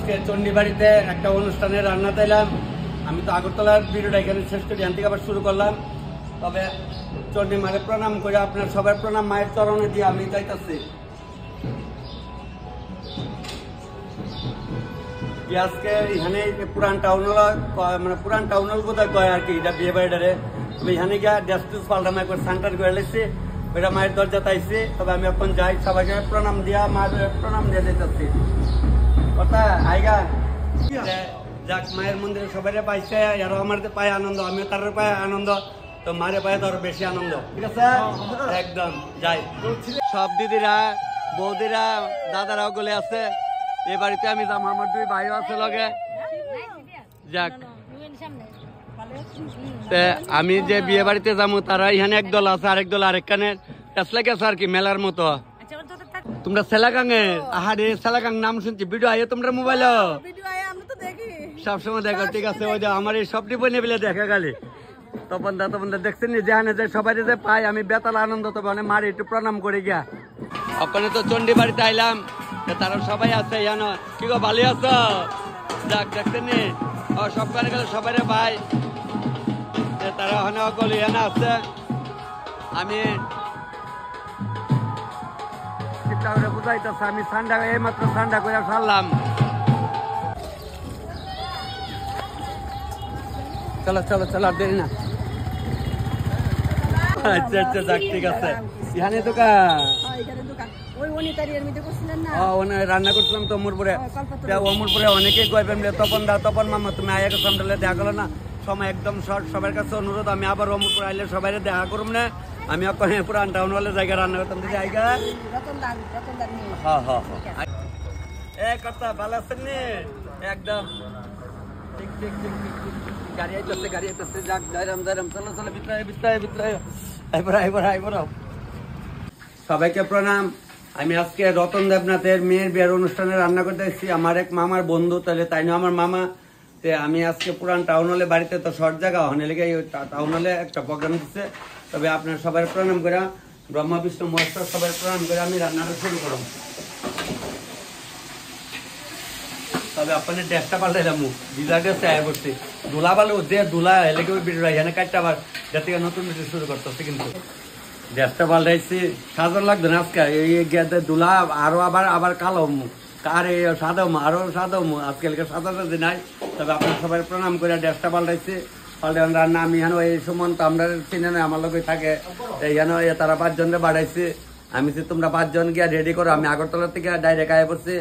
আজকে চণ্ডীবাড়িতে একটা অনুষ্ঠানে রান্না চাইলাম। আমি তো আগরতলার ভিডিওটা এখানে শেষ করি, এখান থেকে আবার শুরু করলাম। তবে চণ্ডী মায়ের প্রণাম করে আপনার সবার প্রণাম মায়ের চরণে দিয়ে আমি যাইতেছি। আজকে এখানে পুরান টাউন হল, মানে পুরান টাউন হল কোথায় কয় আর কি, এটা বিয়ে বাড়িটারে। তবে এখানে গিয়ে ডেস্টুস পাল্টা একবার সেন্টার করে লেছি, ওইটা মায়ের দরজা তাইছি। তবে আমি এখন যাই, সবাইকে প্রণাম দিয়া মায়ের প্রণাম দিয়ে যেতেছি। কথা আইগা যাক, মায়ের মন্দিরে সবাই পাইছে, আরো আমার পায় আনন্দ, আমিও তার পায় আনন্দ, তো মারে পায় তো আরো বেশি আনন্দ। ঠিক আছে, একদম যাই। সব দিদিরা, বৌদিরা, দাদারাও গলে আছে এ বাড়িতে। আমি যাম, আমার দুই ভাইও আছে লগে। যাক, আমি যে বিয়ে বাড়িতে যাবো তারা এখানে একদল আছে, আরেক দল আরেকখানে টেসলা গেছে আর কি, মেলার মতো। তোমরা সেলাগাঙে, আহারে সেলাগাং নাম শুনছি, ভিডিও আইয়ে তোমরা মোবাইল সবসময় দেখো। ঠিক আছে, ওই যে আমার এই সবটি বই নেবিলে দেখা গেলে তপন দা দেখছেন যেখানে যে সবাই যে পাই আমি বেতাল আনন্দ। তবে অনেক মারে একটু প্রণাম করে গিয়া ওখানে তো চণ্ডী বাড়িতে আইলাম, তারা সবাই আছে জানো। কি গো, ভালো আছো? যাক, দেখছেন নি সবখানে গেলে সবাই ভাই, তারা ওখানে অকল এখানে আছে। আমি বুঝাইতেছে, আমি ঠান্ডা এই মাত্র ঠান্ডা করে ছাড়লাম। চলো চলো চলো, আর দেরি না। আচ্ছা আচ্ছা, যাক, ঠিক আছে। এখানে দোকান রান্না করছিলাম তো অমরপুরে। অমরপুরে অনেকেই কইবেন তপন মামা তুমি আয়া সামনে দেখা গেল না, সময় একদম শর্ট। সবার কাছে অনুরোধ, আমি আবার অমরপুর আইলে সবাই দেখা করুম না। আমি ওখানে পুরান টাউন হলে জায়গা রান্না করতাম জায়গা। হ্যাঁ হ্যাঁ হ্যাঁ, কথা ভালো আছেন নি? একদম ঠিক ঠিক ঠিক ঠিক ঠিক। গাড়ি আইতেছে, গাড়ি আইতেছে। যাক, যাইরাম যাইরাম, চলো চলো, ভিতরে ভিতরে ভিতরে আইবর। সবাইকে প্রণাম। আমি আজকে রতন দেবনাথের মেয়ের বিয়ের অনুষ্ঠানে রান্না করতে এসেছি। আমার এক মামার বন্ধু, তাহলে তাই না আমার মামা। আমি আজকে পুরান টাউন হলে বাড়িতে তো শর্ট জায়গা হনে লেগে টাউন হলে একটা প্রোগ্রাম দিচ্ছে। তবে আপনার সবাই প্রণাম করে, ব্রহ্মা বিষ্ণু মহেশ্বর সবাই প্রণাম করে আমি রান্নাটা শুরু করব। তবে আপনার ড্রেসটা পাল্টাইলাম, ভিজা ড্রেসে আয় করছি। ধুলা বালু যে ধুলা এলে কেউ ভিডিও এখানে কাটতে আবার যাতে নতুন ভিডিও শুরু করতেছে। কিন্তু ড্রেসটা পাল্টাইছি, সাজার লাগবে না আজকে। এই ধুলা আরো আবার কালো আর সাদা আরো সাদা আজকালকে সাদা সাজি নাই। তবে আপনার সবাই প্রণাম করে ড্রেসটা পাল্টাইছি। পাল্টান রান্না আমি এখানে ওই সুমন্ত আমরা চিনে না, আমার লোক থাকে এইখানে তারা 5 জনরে বাড়াইছি। আমি তোমরা 5 জন গিয়া রেডি করো। আমি আগরতলা থেকে ডাইরেক্ট আয় পড়ছি,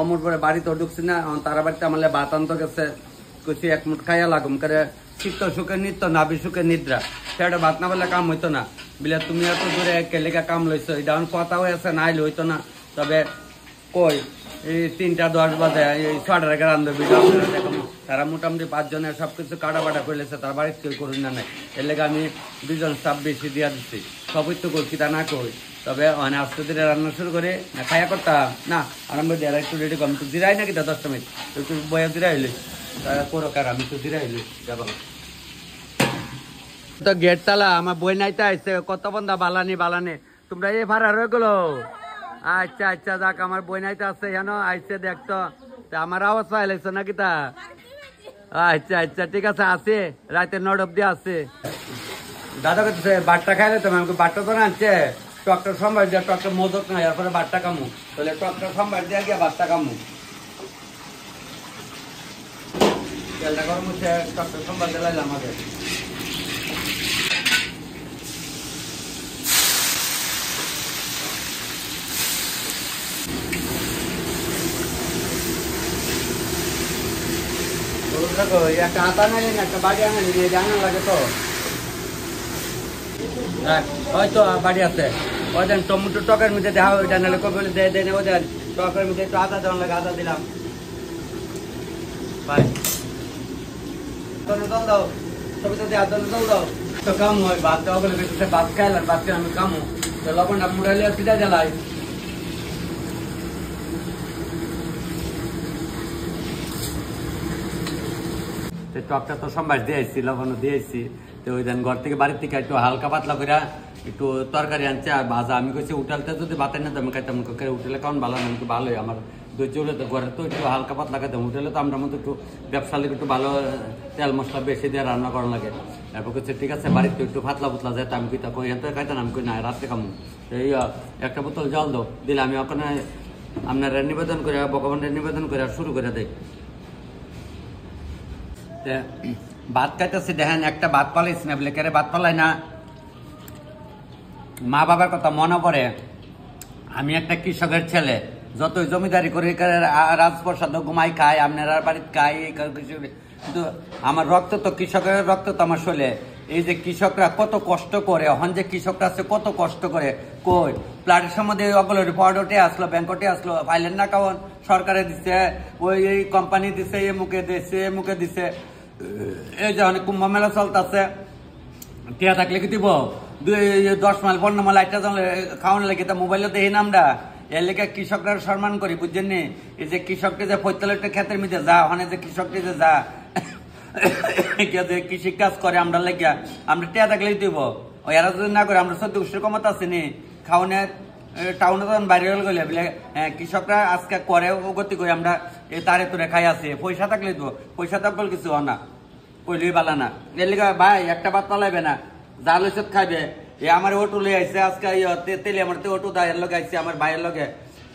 অমরপুরে বাড়িতে ঢুকছি না। তারা বাড়িতে আমার ভাত আনতে গেছে, কইছি এক মুঠ খাইয়া লাগুম করে। চিত্ত সুখে নিত্য, নাভি সুখে নিদ্রা। সেটা ভাত না বললে কাম হইতো না। বলে তুমি এত দূরে কেলেকা কাম লইছো, এটা কথা হয়েছে না আইলে হইতো না। তবে কই এই 3টা 10 বাজে এই 6টার আগে রান্ধবে ভিডিও দেখো। তারা মোটামুটি 5 জনের সবকিছু কাটা বাটা করে লেছে, তার বাড়িতে কেউ করুন না নাই। এর লেগে আমি 2 জন স্টাফ বেশি দিয়া দিচ্ছি। সবই তো করছি, তা না কই। তবে মানে আস্তে ধীরে রান্না শুরু করে খাইয়া করতাম না। আরম্ভ দিয়ে একটু রেডি কম তো জিরাই নাকি তা 10 মিনিট একটু বয়া জিরা হইলে করো, কার আমি তো জিরা হইলে যাবো তো। গেট তালা আমার বই নাইতে আসছে, কত বন্ধা বালানি তোমরা এই ভাড়া রয়ে গেলো। আচ্ছা আচ্ছা, যাক, আমার বই নাইতে আসছে জানো, আইসে দেখতো। আমার আওয়াজ পাই লাগছে নাকি তা? আচ্ছা আচ্ছা, ঠিক আছে, আছে রাতে 9 অব্দি আছে। দাদা করতেছে বাটটা খাইলে তুমি আমাকে বাটটা তো আনছে। টকটা সম্বার দিয়া, টকটা মদক না, এরপরে বাটটা কামু। তাহলে টকটা সম্বার দিয়া গিয়া বাটটা কামু। তেলটা গরম হচ্ছে, টকটা সম্বার দিলাইলাম আমাকে। একটা আতা নাইলেন, একটা বাড়ি আনালি, জানা লাগে তো। হয়তো বাড়ি আছে ওই দেন টমেটো টকের মধ্যে দেখা, ওইটা নাহলে কবে দেয় নেবো দেন। টকের মধ্যে একটু আদা দেওয়ার লাগে, আদা দিলাম। ভাই জল দাও, ছবিটা দিয়ে আদা জল দাও তো কাম হয়। ভাত দেওয়া বলে বেশি ভাত খাইলাম, ভাত খেয়ে আমি কামো তো লবণটা মুড়াইলে সিধা জ্বালাই। টকটা তো সম্বাস দিয়েছি, লবণ দিয়েছি। তো ওই দেন ঘর থেকে বাড়ির থেকে একটু হালকা পাতলা করে একটু তরকারি আনছে আর ভাজা। আমি কইছি উঠালতে যদি ভাতের না আমি খাইতাম, উঠলে কারণ ভালো না, ভালোই আমার ধৈর্য হলে তো ঘরে তো একটু হালকা পাতলা খেতে হোটেলে তো আমরা মতো একটু ব্যবসার একটু ভালো তেল মশলা বেশি দিয়ে রান্না করা লাগে। এরপর হচ্ছে ঠিক আছে বাড়িতে একটু ফাতলা পুতলা যেতে আমি কইতা কই এত খাইতাম আমি কই না রাত্রে খামু এই একটা বোতল জল দাও দিলে আমি ওখানে আপনার নিবেদন করে ভগবানের নিবেদন করে শুরু করে দেয়। ভাত খাইতেছি দেখেন একটা ভাত পালাইছি না বলে কেরে ভাত পালাই না মা বাবার কথা মনে পড়ে। আমি একটা কৃষকের ছেলে, যতই জমিদারি করে রাজপ্রসাদ ঘুমাই খাই আপনারা বাড়িতে খাই কিন্তু আমার রক্ত তো কৃষকের রক্ত তো আমার শোলে। এই যে কৃষকরা কত কষ্ট করে এখন যে কৃষকরা আছে কত কষ্ট করে কই প্লাটের সম্বন্ধে অগলো রিপোর্ট ওঠে আসলো ব্যাংকটে আসলো ফাইলেন না কারণ সরকারে দিচ্ছে ওই এই কোম্পানি দিছে এ মুখে দিছে এ মুখে দিছে। এই যে অনেক কুম্ভ মেলা চলতেছে টিয়া থাকলে কি দিব 10 মাইল 15 মাইল একটা খাওয়ানো লাগে তা মোবাইলে দেখি না আমরা এর লেগে কৃষকরা সম্মান করি বুঝছেন নি। এই যে কৃষককে যে 45টা ক্ষেতের মধ্যে যা ওখানে যে কৃষককে যে যা কৃষি কাজ করে আমরা লেগে আমরা টিয়া থাকলেই দিব ওই এরা যদি না করে আমরা সত্যি উৎসের ক্ষমতা আছে নি খাওয়ানোর টাউনে তখন বাইরে গেলে বলে হ্যাঁ কৃষকরা আজকে করে গতি করে আমরা তারে তোরে খাই আছে পয়সা থাকলে দিব পয়সা থাকলে কিছু হয় না কইলেই বালা না। এর লেগে ভাই একটা ভাত পালাইবে না যা লইছত খাইবে। এ আমার অটো লই আইছে আজকে তেলে আমার অটো দায়ের লগে আইছে আমার ভাইয়ের লগে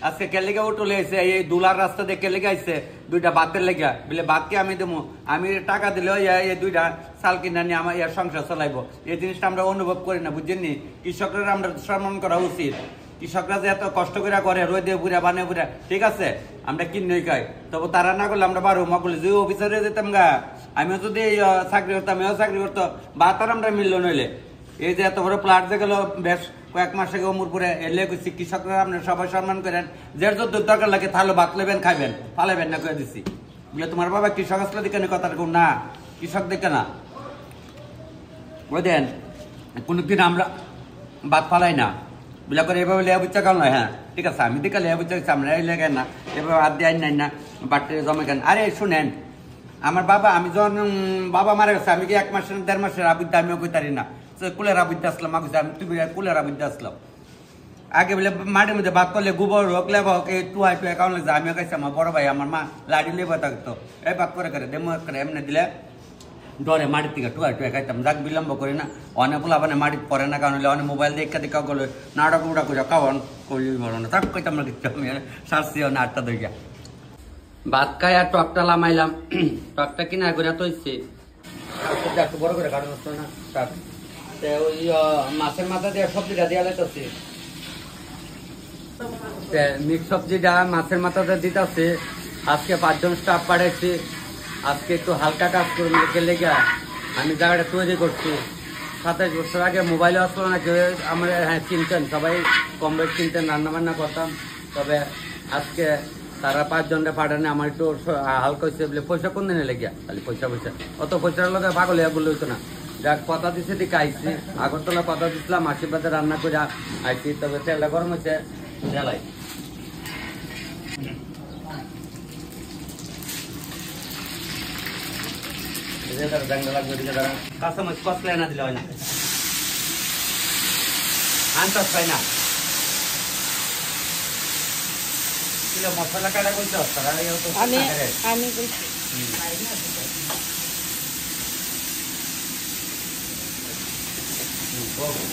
আজকে কে লেগে অটো লই আইছে এই দুলার রাস্তা দিয়ে কে লেগে আইছে 2টা ভাতের লেগে বলে ভাতকে আমি দেবো আমি টাকা দিলে এই 2টা চাল কিনা নিয়ে আমার সংসার চালাইবো। এই জিনিসটা আমরা অনুভব করি না বুঝছেন নি। কৃষকরা আমরা সম্মান করা উচিত। কৃষকরা যে এত কষ্ট করে রোদে পুরা বানে পুরা ঠিক আছে আমরা কিনে খাই তবে তারা না করলে আমরা বারো মা বলে যে অফিসারে যেতাম গা আমিও যদি চাকরি করতাম এও চাকরি করতো বা তার আমরা মিললো নইলে এই যে এত বড় প্লাট যে গেল বেশ কয়েক মাস আগে অমরপুরে এলে কইছি কৃষকরা আপনার সবাই সম্মান করেন যে যত দরকার লাগে তাহলে ভাত লেবেন খাইবেন ফালাইবেন না করে দিছি বলে তোমার বাবা কৃষক আসলে দেখে কথা না কৃষক দেখে না ওই দেন কোনোদিন আমরা ভাত ফালাই না বলে করে এভাবে লেয়া বুচ্চা কাল নয়। হ্যাঁ ঠিক আছে আমি দেখে লেয়া বুচ্চা আমরা লেগেন না এভাবে হাত দিয়ে নাই না বাটে জমে কেন। আরে শুনেন আমার বাবা আমি যখন বাবা মারা গেছে আমি কি 1 মাসের 1.5 মাসের আবিদ্যা আমিও কইতারি না কুলের আবিদ্যা আসলাম মাগুছে আমি তুমি কুলের আবিদ্যা আসলাম আগে বলে মাটির মধ্যে ভাত করলে গোবর হোক লেবা হোক এই টুয়াই টুয়াই কারণ লাগছে আমিও খাইছি আমার বড় ভাই আমার মা লাড়ি লেবা থাকতো এই ভাত করে দেমো করে এমনি দিলে ডরে মাটির থেকে টুয়াই টুয়াই খাইতাম যাক বিলম্ব করি না অনেক পোলা মানে মাটির পরে না কারণ অনেক মোবাইল দেখা দেখা গেলো নাটক উড়া করে খাওয়ান করলি বলো না তাক কইতাম না কিছু আমি সারছিও না 8টা দইয়া ভাত খাই আর টকটা লামাইলাম টকটা কিনা করে তো হচ্ছে একটু বড় করে কারণ হচ্ছে না টক ওই মাছের মাথা দিয়ে সবজিটা দেওয়া লাগতেছে মিক্স সবজিটা মাছের মাথাটা দিতেছে। আজকে 5 জন স্টাফ পাঠাইছি আজকে একটু হালকা কাজ করে লেগে আমি জায়গাটা তৈরি করছি। 27 বছর আগে মোবাইলে আসলো না কেউ আমার হ্যাঁ চিনতেন সবাই কম বেশ চিনতেন রান্না বান্না করতাম তবে আজকে তারা 5 জনটা পাঠানে আমার একটু হালকা হয়েছে বলে পয়সা কোন দিনে লেগে খালি পয়সা অত পয়সার লোক পাগল বলে হইতো না যাক কথা দিছে ঠিক আইসি আগরতলা কথা দিচ্ছিলাম আশীর্বাদে রান্না করে আইসি তবে তেলটা গরম হয়েছে জ্বালাই কাঁচামরিচ কষলে না দিলে হয় না আনতাস পাই না মশলা কাটা করতে আমি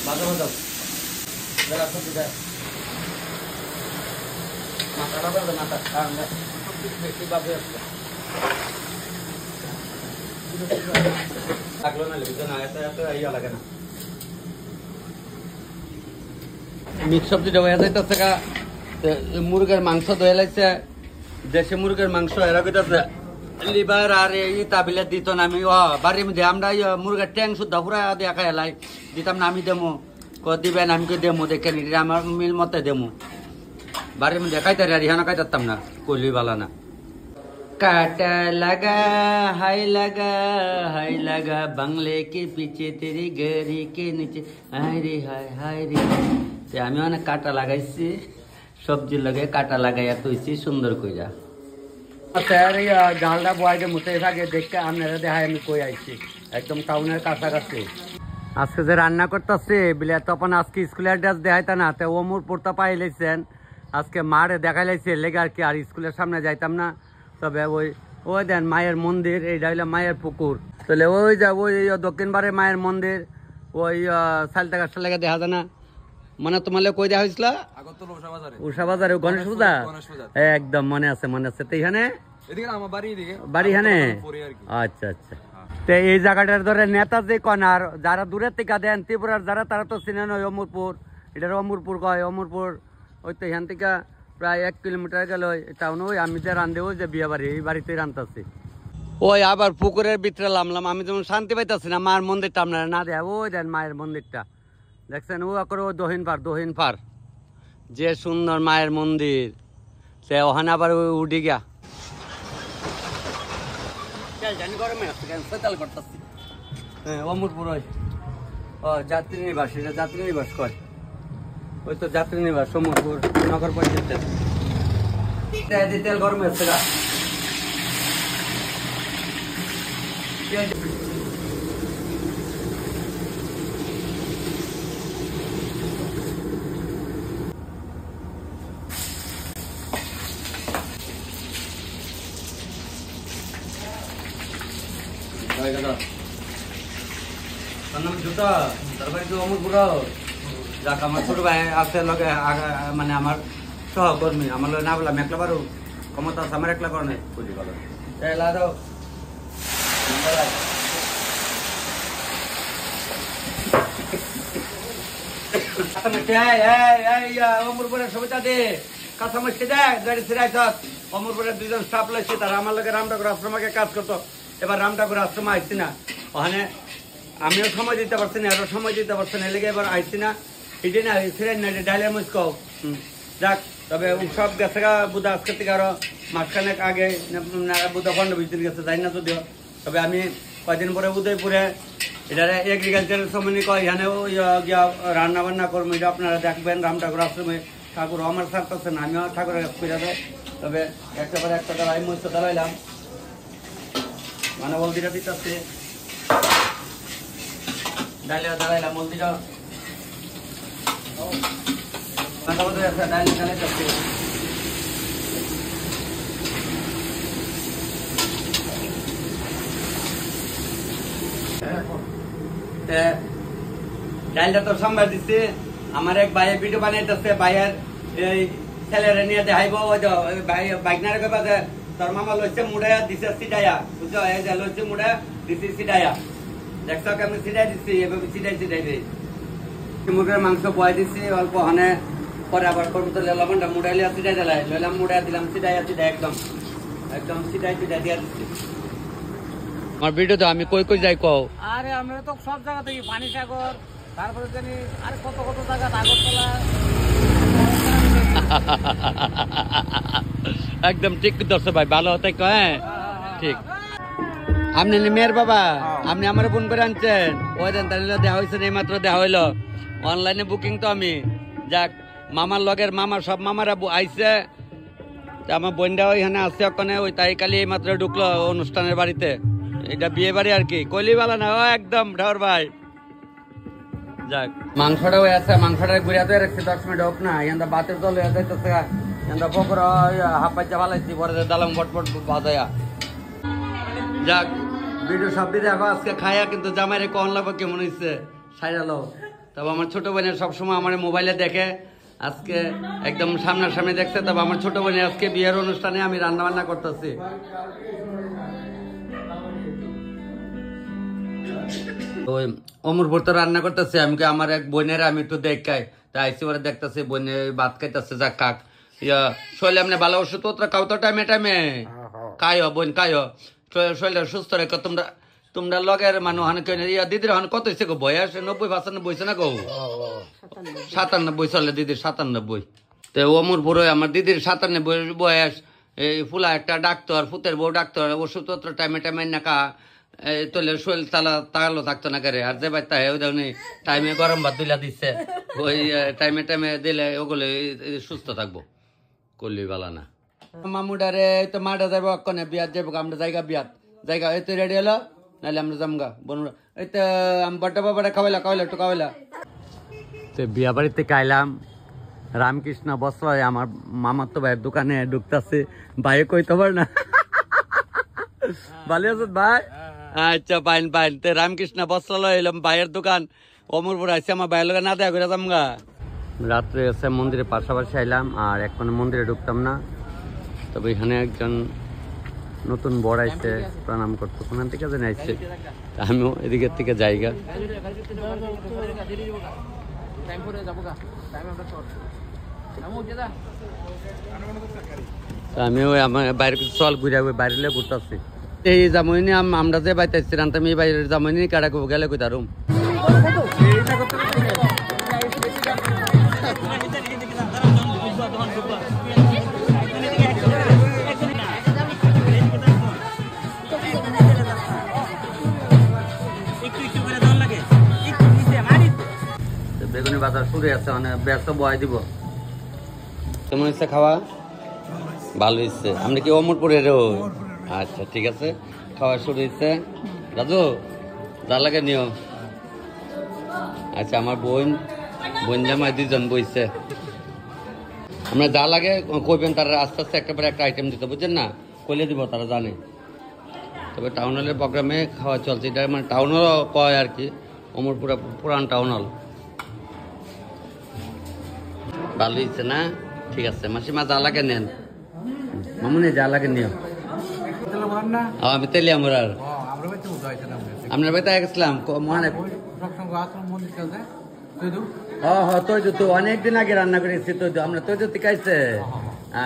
বাজার বাজার মাথাটা বাজে মাথা বেশি বাজে লাগলো না লেগে না এত ইয়া লাগে না মিক্স সবজিটা হয়ে যাইতেছে গা মুরগের মাংস ধুয়ে লাগছে দেশি মুরগের মাংস এরা কইতাছে লিভার আর এই তাবিলে দিত না আমি বাড়ির মধ্যে আমরা মুরগের ট্যাং শুদ্ধ পুরা দিয়া খাই লাই দিতাম না আমি দেবো দিবেন আমি দেবো দেখে নি আমার মিল মতে দেবো বাড়ির মধ্যে খাইতারি আর ইহানা খাইতাম না কইলি বালা না काटा लगा हाय लगा बंगले के पीछे तेरी गरी के नीचे हाय रे আমি অনেক কাটা লাগাইছি সবজি লাগে কাটা লাগাইয়া তুইছি সুন্দর কইরা স্যার জালটা বয়কে মুতে থাকে দেখতে আপনারা দেখায় আমি কই আইছি একদম টাউনের কাছাকাছি আজকে যে রান্না করতেছে বলে তখন আজকে স্কুলের ড্রেস দেখাইতা না তো ওমর পড়তা পাইলেছেন আজকে মারে দেখা যাইছে লেগে আর কি, আর স্কুলের সামনে যাইতাম না। তবে ওই দেন মায়ের মন্দির, এইটা হইলো মায়ের পুকুর। তাহলে ওই যা ওই দক্ষিণ বারে মায়ের মন্দির, ওই সালটা গাছটা লেগে দেখা যায় না, মানে তোমার কই দেওয়া হয়েছিল উষা বাজারে গণেশ পূজা, একদম মনে আছে মনে আছে। তো এখানে বাড়ি এখানে, আচ্ছা আচ্ছা। তো এই জায়গাটার ধরে নেতাজি কনার যারা দূরের থেকে দেন ত্রিপুরার যারা, তারা তো চিনেন ওই অমরপুর, এটার অমরপুর কয়, অমরপুর ওই তো এখান থেকে প্রায় 1 কিলোমিটার গেল টাউন। ওই আমি যে রান্ধে ওই যে বিয়ে বাড়ি, এই বাড়িতেই রান্ধতেছি। ওই আবার পুকুরের ভিতরে নামলাম, আমি যেমন শান্তি পাইতেছি না। মায়ের মন্দিরটা আপনারা না দেয়, ওই দেন মায়ের মন্দিরটা দেখছেন, ও করে ও দহিন পার যে সুন্দর মায়ের মন্দির। সে ওখানে আবার ওই উঠি গিয়া অমরপুর ওই যাত্রী নিবাস, এটা যাত্রী নিবাস কয়, ওই তো যাত্রী নিবাস অমরপুর নগর পঞ্চায়েতের। তেল গরম হচ্ছে গা, যাক আমার ছোট ভাই আছে লগে, মানে আমার সহকর্মী, আমার লগে না বললাম একলা পারো ক্ষমতা আছে আমার, একলা করে নাই বুঝি গেল। অমরপুরের সুবিধা দে কাছামাছি দেয় গাড়ি ছিড়াইছ, অমরপুরের 2জন স্টাফ লাগছে, তারা আমার লগে রামঠাকুর আশ্রমকে কাজ করতো। এবার রামঠাকুর আশ্রম আইসি না, ওখানে আমিও সময় দিতে পারছি না, আরো সময় দিতে পারছি না, লেগে এবার আইসি না। এটি না ছিলেন না, ডাইলের মুজ কও যাক। তবে সব গেছে গা বুধা আজকের থেকে আরো মাসখানেক আগে, বুধা 15-20 দিন গেছে যাই না যদিও। তবে আমি কয়দিন পরে উদয়পুরে এটারে এগ্রিকালচারের সম্বন্ধে কয়, এখানেও গিয়া রান্না বান্না করবো, এটা আপনারা দেখবেন রামঠাকুর আশ্রমে। ঠাকুর আমার ছাড়তেছে না, আমিও ঠাকুরের ফিরে দেয়। তবে একটা পরে একটা দাঁড়াই মস্ত দাঁড়াইলাম, মানে হলদিটা দিতেছে ডাইলে দাঁড়াইলাম, হলদিটা ডাইলে দাঁড়াইতেছে। ডাইলটা তো সাম্বার দিচ্ছে। আমার এক ভাইয়ের ভিডিও বানাইতেছে, ভাইয়ের এই ছেলেরা নিয়ে দেখাইব, বাইকনারে কইবা যে তোর মামা লইছে মুড়াইয়া দিছে সিডাইয়া, বুঝছো, এই যে লইছে মুড়াইয়া দিছি সিডাইয়া, দেখছো কেমন সিডাই দিচ্ছি, এভাবে সিডাই দিই। মুরগের মাংস বয় দিচ্ছি অল্প, হানে পরে আবার করবো তো লবণটা মুড়াইলে সিডাই দিলাই, লইলাম মুড়াইয়া দিলাম সিডাইয়া একদম একদম সিডাই দিয়া দিচ্ছি। আমার ভিডিও তো আমি কই যাই কও, আরে আমরা তো সব জায়গা থেকে পানি সাগর, তারপরে জানি আর কত কত জায়গা, আগরতলা। একদম ঠিক ধরছো ভাই, ভালো হতে কয় ঠিক। আপনি মেয়ের বাবা, আপনি আমার ফোন করে আনছেন, ওই দেন তাহলে দেওয়া হয়েছে, এই মাত্র দেওয়া হইলো অনলাইনে বুকিং। তো আমি যাক মামার লগের মামা সব মামারা আইছে, আমার বোনটা ওইখানে আছে ওখানে, ওই তাই কালি এই মাত্র ঢুকলো অনুষ্ঠানের বাড়িতে। এটা বিয়ে বাড়ি আর কি, কইলি বালা না, ও একদম ঢর ভাই। যাক মাংসটা হয়ে আছে, মাংসটা ঘুরিয়া তো রাখছি 10 মিনিট হোক না, এখানটা বাতের জল হয়ে যাইতেছে, এখানটা পকোড়া হাফ বাচ্চা ভালাইছি, পরে দালাম বটবট বাজায়া। যাক ভিডিও সব দিয়ে দেখো আজকে খাইয়া, কিন্তু জামাইরে কন লাগবে কেমন হয়েছে সাইরালো। তবে আমার ছোট বোনের সবসময় আমার মোবাইলে দেখে, আজকে একদম সামনাসামনি দেখছে। তবে আমার ছোট বোনের আজকে বিয়ের অনুষ্ঠানে আমি রান্না বান্না করতেছি। ওই অমরপুর তো রান্না করতেছে, আমি আমার এক বোনের আমি একটু দেখাই, তাই আইসি পরে দেখতেছি বোনে ভাত খাইতেছে। যাক কাক শৈলে আপনি ভালো ওষুধ পত্র খাও তো টাইমে টাইমে, খাইও বোন খাইও, শৈলটা সুস্থ রেখো। তোমরা লগের মানুষ দিদির হন কত হয়েছে গো বয়স? 90-95 হয়েছে না গো? 97 চলে দিদির, 97। তো অমরপুর আমার দিদির 97 বয়স। এই ফুলা একটা ডাক্তার, ফুতের বউ ডাক্তার, ওষুধপত্র টাইমে টাইমে না খা, তোলে শরীর তাগালো থাকতো না করে। আর যে বাচ্চা টাইমে গরম ভাত দিলা দিচ্ছে, ওই টাইমে টাইমে দিলে ওগুলো সুস্থ থাকবো, করলি বালা না। মামুডারে তো মাঠে যাবো, অক্ষণে বিয়াত যাবো, আমরা বিয়াত জায়গা এই তো রেডি হলো, নাহলে আমরা যামগা বনুরা। এই তো আমি বড্ডা বাবাটা খাওয়াইলা একটু খাওয়াইলা। তো বিয়া বাড়িতে খাইলাম, রামকৃষ্ণ বস্ত্রালয় আমার মামার তো ভাইয়ের দোকানে ঢুকতেছে, ভাইয়ে কইতে পার না। ভালো আছো ভাই? আচ্ছা পাইন পাইন। তে রামকৃষ্ণ বস্ত্রালয় এলাম, ভাইয়ের দোকান অমরপুর আছে, আমার ভাইয়ের লোক না দেখা করে যামগা। রাত্রে এসে মন্দিরের পাশাপাশি আইলাম, আর এখন মন্দিরে ঢুকতাম না, তবে এখানে একজন নতুন বড় আইছে প্রণাম করতো, ওখান থেকে যেন আইছে, আমিও এদিকের থেকে যাইগা। আমিও আমার বাইরে চল ঘুরে বাইরে ঘুরতেছি। এই জামইনি আমরা যে বাইতেছি রান্তাম, এই বাইরের জামইনি কাটা গেলে কই তারুম। বেগুনি বাজার শুরু আছে, মানে ব্যস্ত বয় দিব। কেমন হচ্ছে খাওয়া? ভালো হচ্ছে। আপনি কি অমরপুরের? আচ্ছা ঠিক আছে, খাওয়া শুরু হচ্ছে। দাদু যা লাগে নিও। আচ্ছা আমার বোন জামাই দুজন বইছে, আমরা যা লাগে কইবেন, তারা আস্তে আস্তে একেবারে একটা আইটেম দিতে, বুঝছেন না? কইলে দিব, তারা জানে। তবে টাউন হলের প্রোগ্রামে খাওয়া চলছে, এটা মানে টাউন হল কয় আর কি, অমরপুরা পুরান টাউন হল। ভালো হচ্ছে না? ঠিক আছে মাসিমা যা লাগে নেন, মামুনি যা লাগে নিও। আমি তেলি আমার আপনার বাড়িতে গেছিলাম তো অনেকদিন আগে রান্না করেছি তো, আমরা তো খাইছে।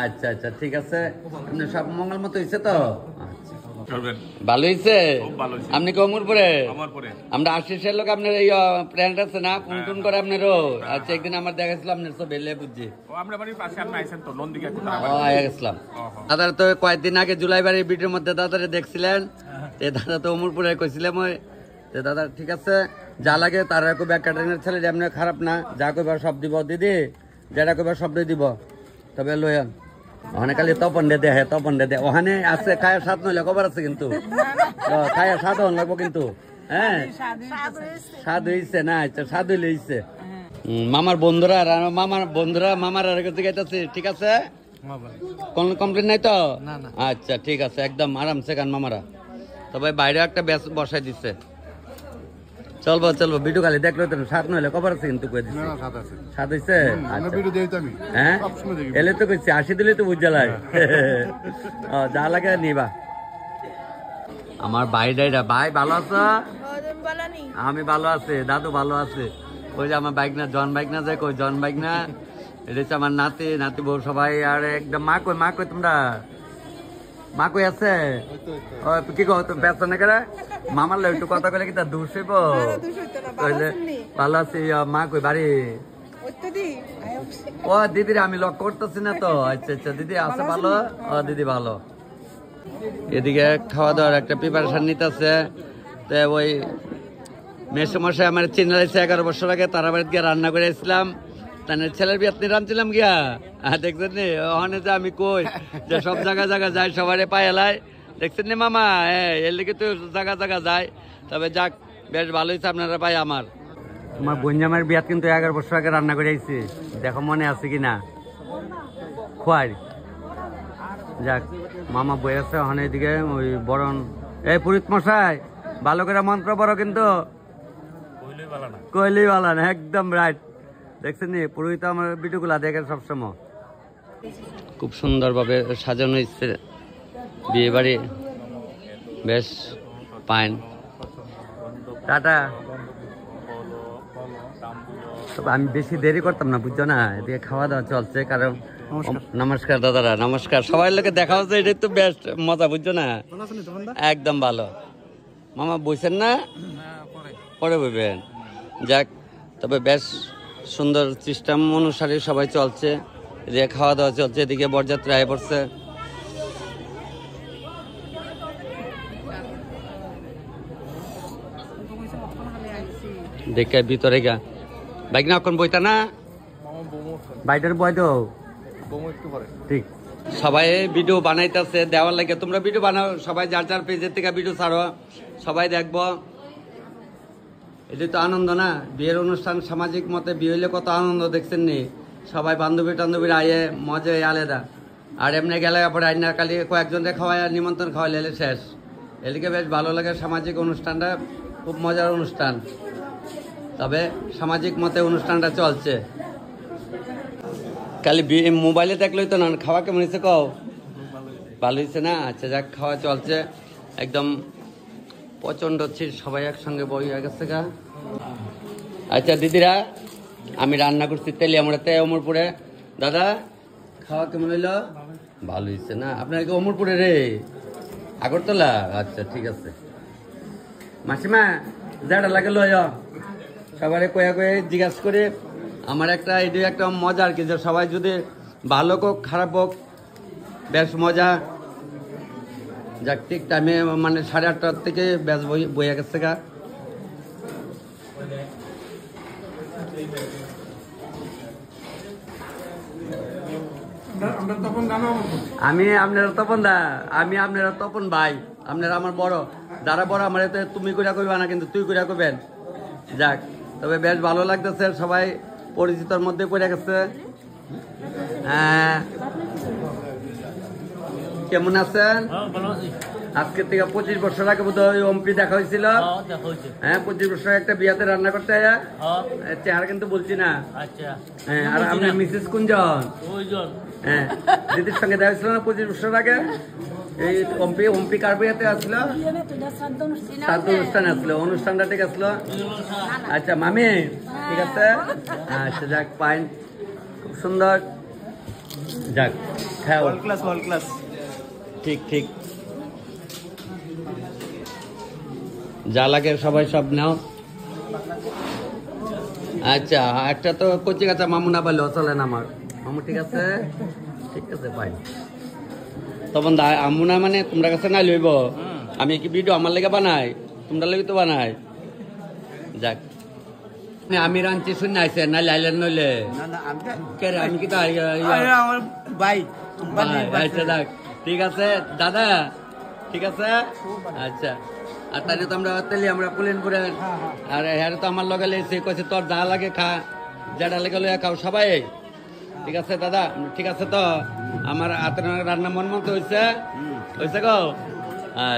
আচ্ছা আচ্ছা ঠিক আছে, সব মঙ্গল মতো হয়েছে তো? ভালো হয়েছে। আপনি কি অমরপুরে? আমরা আশিসের লোক, আপনার এই প্ল্যান্ট আছে না, ফোন টোন করে আপনারও। আচ্ছা একদিন আমার দেখাচ্ছিল আপনার সব বেলে বুঝছি গেছিলাম। দাদার তো কয়েকদিন আগে জুলাই বাড়ির ভিডিওর মধ্যে দাদারে দেখছিলেন, দাদা তো অমরপুরে কইছিলাম ওই দাদা। ঠিক আছে যা লাগে তারা কইবা, ক্যাটারিংয়ের ছেলে যেমন খারাপ না, যা কইবার সব দিব দিদি, যেটা কইবার সব দিব। তবে লইয়ান ওখানে খালি তপন দে, হ্যাঁ তপন দে, ওখানে আছে খায় স্বাদ নইলে খবর আছে, কিন্তু খায় স্বাদ হন লাগবো কিন্তু। হ্যাঁ স্বাদ হয়েছে না? আচ্ছা স্বাদ হইলে হয়েছে। মামার বন্ধুরা মামার কাছে গাইতেছে, ঠিক আছে? কোন কমপ্লেন নাই তো? আচ্ছা ঠিক আছে, একদম আরামসে গান মামারা। তবে বাইরে একটা বসাই দিচ্ছে, চলবো ভিডিও খালি দেখলো তো স্বাদ নইলে খবর আছে, কিন্তু কই দিচ্ছে স্বাদ হয়েছে। হ্যাঁ এলে তো কইছি 80 দিলে তো বুঝ জ্বালাই। যা লাগে নিবা। আমার বাইরেটা ভাই ভালো আছো? আমি ভালো আছি, দাদু ভালো আছে। ওই যে আমার বাইক না জন বাইক না যায়, কই জন বাইক না, এটা হচ্ছে আমার নাতি বউ সবাই। আর একদম মা কই তোমরা? মা কই আছে? কি কো তুমি ব্যস্ত না করে? মামার লো একটু কথা কইলে কি তার দূর হইব? ভালো আছি। মা কই বাড়ি? ও দিদির আমি লক করতেছি না তো। আচ্ছা আচ্ছা দিদি আছে ভালো? ও দিদি ভালো। এদিকে খাওয়া দাওয়ার একটা প্রিপারেশন নিতেছে। তো ওই মেসমশাই আমার চিনাইছে 11 বছর আগে, তারা বাড়িতে গিয়ে রান্না করে এসেছিলাম, তাদের ছেলের বিয়াতে রাঁধছিলাম গিয়া। দেখছেন নি ওখানে যে আমি কই যে সব জায়গা যাই, সবারে পাই এলাই। দেখছেন নি মামা? এর লিগে তো জায়গা যায়। তবে যাক বেশ ভালো হয়েছে আপনারা পাই। আমার বোনজামের বিয়াত কিন্তু 11 বছর আগে রান্না করে আইছি, দেখো মনে আছে কিনা খোয়াই। যাক মামা বই আছে ওখানে, এদিকে ওই বরণ। এই পুরোহিত মশাই ভালো করে মন্ত্র পড়ো, কিন্তু কইলেই ভালো না, একদম রাইট। দেখছেন নি পুরোহিত আমার ভিডিওগুলা দেখে সবসময়। খুব সুন্দরভাবে সাজানো হয়েছে বিয়ে বাড়ি, বেশ পাইন। টাটা। তবে আমি বেশি দেরি করতাম না, বুঝছো না? এদিকে খাওয়া দাওয়া চলছে, কারণ নমস্কার দাদারা, নমস্কার। সবাই লোকে দেখা হচ্ছে, এটাই তো বেস্ট মজা, বুঝছো না? একদম ভালো। মামা বইছেন না? পরে বইবেন। যাক তবে বেশ সুন্দর সিস্টেম অনুসারে সবাই চলছে, এদিকে খাওয়া দাওয়া চলছে, এদিকে বরযাত্রী আয় পড়ছে। দেখে ভিতরে গা বাইক না এখন বইতা না, বাইটার বই তো ঠিক। সবাই ভিডিও বানাইতেছে দেওয়ার লাগে, তোমরা ভিডিও বানাও, সবাই যার যার পেজের থেকে ভিডিও ছাড়ো, সবাই দেখবো। এটি তো আনন্দ না, বিয়ের অনুষ্ঠান সামাজিক মতে বিয়ে হইলে কত আনন্দ, দেখছেন নি? সবাই বান্ধবী টান্ধবীর আয়ে মজাই আলাদা। আর এমনি গেলে পরে আইনা কালি কয়েকজনকে খাওয়ায় নিমন্ত্রণ খাওয়াইলে এলে শেষ। এদিকে বেশ ভালো লাগে, সামাজিক অনুষ্ঠানটা খুব মজার অনুষ্ঠান। তবে সামাজিক মতে অনুষ্ঠানটা চলছে। খালি মোবাইলে দেখলেই তো না, খাওয়া কেমন হয়েছে কও? ভালো হয়েছে না? আচ্ছা যাক, খাওয়া চলছে একদম প্রচণ্ড ছিল, সবাই একসঙ্গে বই হয়ে গেছে গা। আচ্ছা দিদিরা, আমি রান্না করছি তেলিয়ামুড়াতে অমরপুরে। দাদা খাওয়া কেমন হইলো? ভালো হয়েছে না? আপনার কি অমরপুরে রে? আগরতলা? আচ্ছা ঠিক আছে। মাসিমা যাটা লাগে লয়, সবারে কয়া কয়ে জিজ্ঞাসা করে। আমার একটা এটি একটা মজা আর কি, যে সবাই যদি ভালো হোক খারাপ হোক বেশ মজা। যাক ঠিক টাইমে মানে 8:30 থেকে বেশ বইয়া গেছে গা। আমি আপনারা তপন দা, আমি আপনারা তপন ভাই, আপনারা আমার বড়। যারা বড় আমার এতে তুমি কইরা কইবা না, কিন্তু তুই কইরা কইবেন। যাক, তবে বেশ ভালো লাগতেছে, সবাই পরিচিতর মধ্যে পড়ে গেছে। কেমন আছেন? আজকে থেকে 25 বছর আগে বোধ হয় এমপি দেখা হয়েছিল। হ্যাঁ, 25 বছর একটা বিয়াতে রান্না করতে চেহারা কিন্তু বলছি না। হ্যাঁ, আর আপনার মিসেস কোনজন? হ্যাঁ, দিদির সঙ্গে দেখা হয়েছিল না 25 বছর আগে? এই এমপি কার বিয়াতে আসলো? শ্রাদ্ধ অনুষ্ঠান আসলো, অনুষ্ঠানটা ঠিক আসলো। আচ্ছা মামি ঠিক আছে। আচ্ছা যাক, পাইন খুব সুন্দর। যাক হ্যাঁ, ওয়ার্ল্ড ক্লাস। ঠিক ঠিক, যা লাগে সবাই সব নাও। আচ্ছা একটা তো কচি কাঁচা মামু না পারলেও চলে না আমার। মামু ঠিক আছে, ঠিক আছে পাই। তখন আমু না মানে তোমরা কাছে না লইব, আমি কি ভিডিও আমার লেগে বানাই, তোমরা লেগে তো বানাই। যাক, আমি রাঞ্চি শুনে আইসে না লাইলেন নইলে আমি কি আচ্ছা যাক ঠিক আছে দাদা, ঠিক আছে। আচ্ছা, আর তাহলে তো আমরা তেলি আমরা পুলেনপুরে, আর হ্যাঁ তো আমার লগে লেগেছে কইছে তোর যা লাগে খা, যেটা লেগে লইয়া খাও সবাই। ঠিক আছে দাদা, ঠিক আছে। তো আমার হাতের রান্না মন মতো হয়েছে, হয়েছে গো।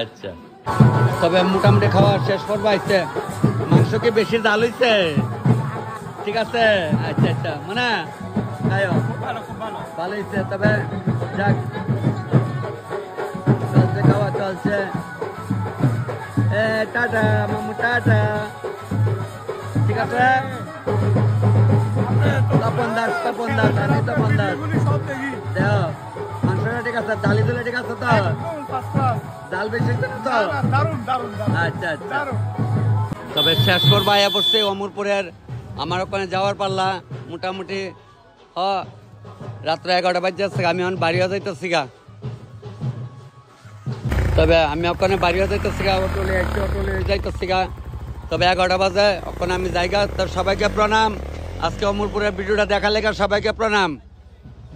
আচ্ছা, তবে মোটামুটি খাওয়া শেষ করবো। আইসে মাংস কি বেশি জাল হয়েছে? ঠিক আছে। আচ্ছা আচ্ছা, মানে ভালো হয়েছে। তবে যাক, চলছে খাওয়া চলছে। টাটা মামু, টাটা। ঠিক আছে। তপন দাস, আমি তপন দাস। দেখ মাংসটা ঠিক আছে, ডালি দিলে ঠিক আছে তো? ডাল বেশি তো? আচ্ছা আচ্ছা, তবে শেষ করবো আয়া পড়ছে অমরপুরের। আমার ওখানে যাওয়ার পাল্লা মোটামুটি রাত্রে 11টা বাজে যাচ্ছে। আমি এখন বাড়িও যাইতেছি গা। তবে আমি ওখানে বাড়িও যাইতেছি গা, অটোলে যাইতেছি গা। তবে 11টা বাজে ওখানে আমি জায়গা। তো সবাইকে প্রণাম। আজকে অমরপুরের ভিডিওটা দেখা লেগে সবাইকে প্রণাম।